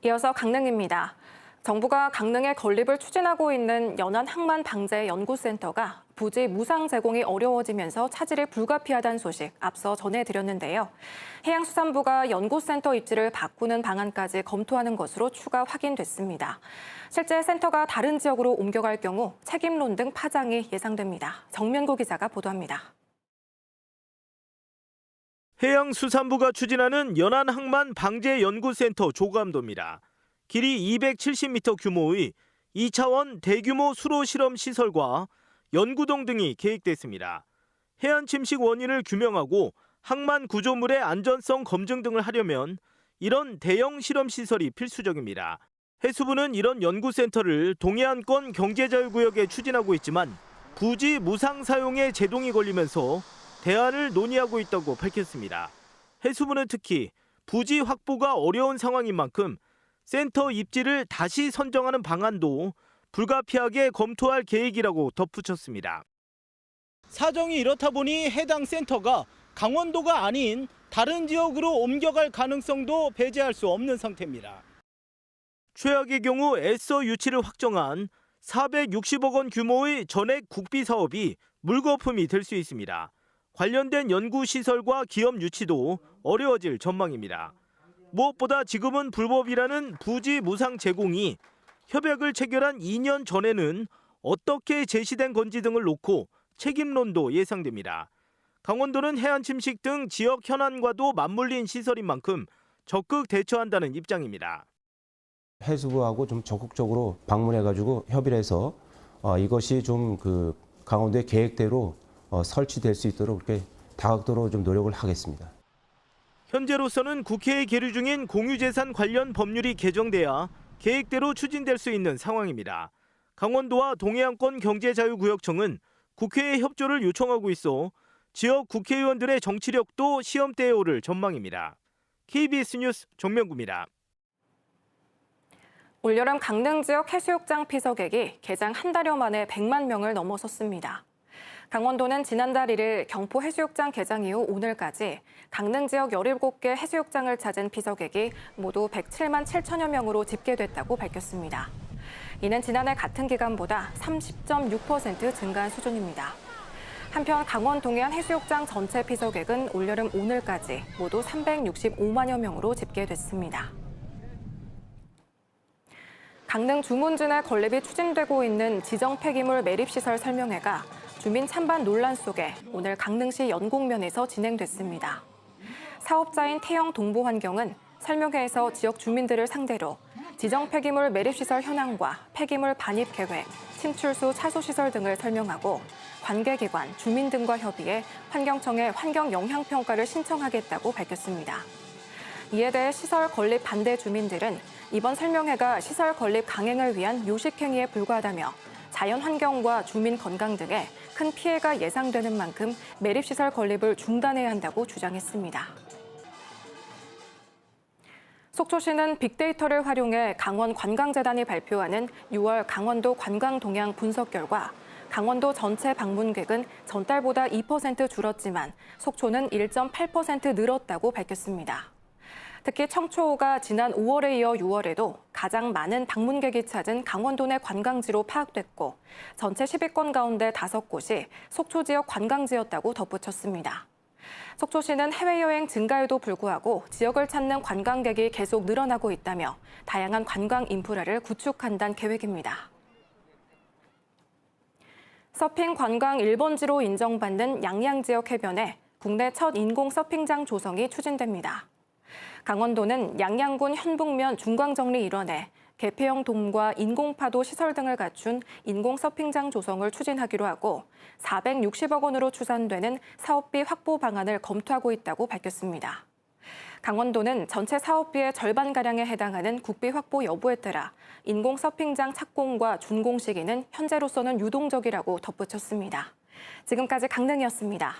이어서 강릉입니다. 정부가 강릉에 건립을 추진하고 있는 연안항만방재연구센터가 부지 무상 제공이 어려워지면서 차질이 불가피하다는 소식 앞서 전해드렸는데요. 해양수산부가 연구센터 입지를 바꾸는 방안까지 검토하는 것으로 추가 확인됐습니다. 실제 센터가 다른 지역으로 옮겨갈 경우 책임론 등 파장이 예상됩니다. 정면고 기자가 보도합니다. 해양수산부가 추진하는 연안항만방재연구센터 조감도입니다. 길이 270m 규모의 2차원 대규모 수로 실험 시설과 연구동 등이 계획됐습니다. 해안 침식 원인을 규명하고 항만 구조물의 안전성 검증 등을 하려면 이런 대형 실험 시설이 필수적입니다. 해수부는 이런 연구센터를 동해안권 경제자유구역에 추진하고 있지만 부지 무상 사용에 제동이 걸리면서 대안을 논의하고 있다고 밝혔습니다. 해수부는 특히 부지 확보가 어려운 상황인 만큼 센터 입지를 다시 선정하는 방안도 불가피하게 검토할 계획이라고 덧붙였습니다. 사정이 이렇다 보니 해당 센터가 강원도가 아닌 다른 지역으로 옮겨갈 가능성도 배제할 수 없는 상태입니다. 최악의 경우 애써 유치를 확정한 460억 원 규모의 전액 국비 사업이 물거품이 될 수 있습니다. 관련된 연구시설과 기업 유치도 어려워질 전망입니다. 무엇보다 지금은 불법이라는 부지 무상 제공이 협약을 체결한 2년 전에는 어떻게 제시된 건지 등을 놓고 책임론도 예상됩니다. 강원도는 해안 침식 등 지역 현안과도 맞물린 시설인 만큼 적극 대처한다는 입장입니다. 해수부하고 좀 적극적으로 방문해가지고 협의를 해서 이것이 좀 강원도의 계획대로 설치될 수 있도록 그렇게 다각도로 좀 노력을 하겠습니다. 현재로서는 국회에 계류 중인 공유재산 관련 법률이 개정돼야 계획대로 추진될 수 있는 상황입니다. 강원도와 동해안권 경제자유구역청은 국회에 협조를 요청하고 있어 지역 국회의원들의 정치력도 시험대에 오를 전망입니다. KBS 뉴스 정명구입니다. 올여름 강릉 지역 해수욕장 피서객이 개장 한 달여 만에 100만 명을 넘어섰습니다. 강원도는 지난달 1일 경포 해수욕장 개장 이후 오늘까지 강릉 지역 17개 해수욕장을 찾은 피서객이 모두 107만 7천여 명으로 집계됐다고 밝혔습니다. 이는 지난해 같은 기간보다 30.6% 증가한 수준입니다. 한편 강원 동해안 해수욕장 전체 피서객은 올여름 오늘까지 모두 365만여 명으로 집계됐습니다. 강릉 주문진에 건립이 추진되고 있는 지정 폐기물 매립시설 설명회가 주민 찬반 논란 속에 오늘 강릉시 연곡면에서 진행됐습니다. 사업자인 태영 동부환경은 설명회에서 지역 주민들을 상대로 지정 폐기물 매립시설 현황과 폐기물 반입 계획, 침출수 차수시설 등을 설명하고 관계기관, 주민 등과 협의해 환경청에 환경영향평가를 신청하겠다고 밝혔습니다. 이에 대해 시설 건립 반대 주민들은 이번 설명회가 시설 건립 강행을 위한 요식행위에 불과하다며 자연환경과 주민 건강 등에 큰 피해가 예상되는 만큼 매립시설 건립을 중단해야 한다고 주장했습니다. 속초시는 빅데이터를 활용해 강원관광재단이 발표하는 6월 강원도 관광동향 분석 결과 강원도 전체 방문객은 전달보다 2% 줄었지만 속초는 1.8% 늘었다고 밝혔습니다. 특히 청초호가 지난 5월에 이어 6월에도 가장 많은 방문객이 찾은 강원도 내 관광지로 파악됐고 전체 10위권 가운데 5곳이 속초 지역 관광지였다고 덧붙였습니다. 속초시는 해외여행 증가에도 불구하고 지역을 찾는 관광객이 계속 늘어나고 있다며 다양한 관광 인프라를 구축한다는 계획입니다. 서핑 관광 1번지로 인정받는 양양 지역 해변에 국내 첫 인공 서핑장 조성이 추진됩니다. 강원도는 양양군 현북면 중광정리 일원에 개폐형 돔과 인공파도 시설 등을 갖춘 인공 서핑장 조성을 추진하기로 하고 460억 원으로 추산되는 사업비 확보 방안을 검토하고 있다고 밝혔습니다. 강원도는 전체 사업비의 절반가량에 해당하는 국비 확보 여부에 따라 인공 서핑장 착공과 준공 시기는 현재로서는 유동적이라고 덧붙였습니다. 지금까지 강릉이었습니다.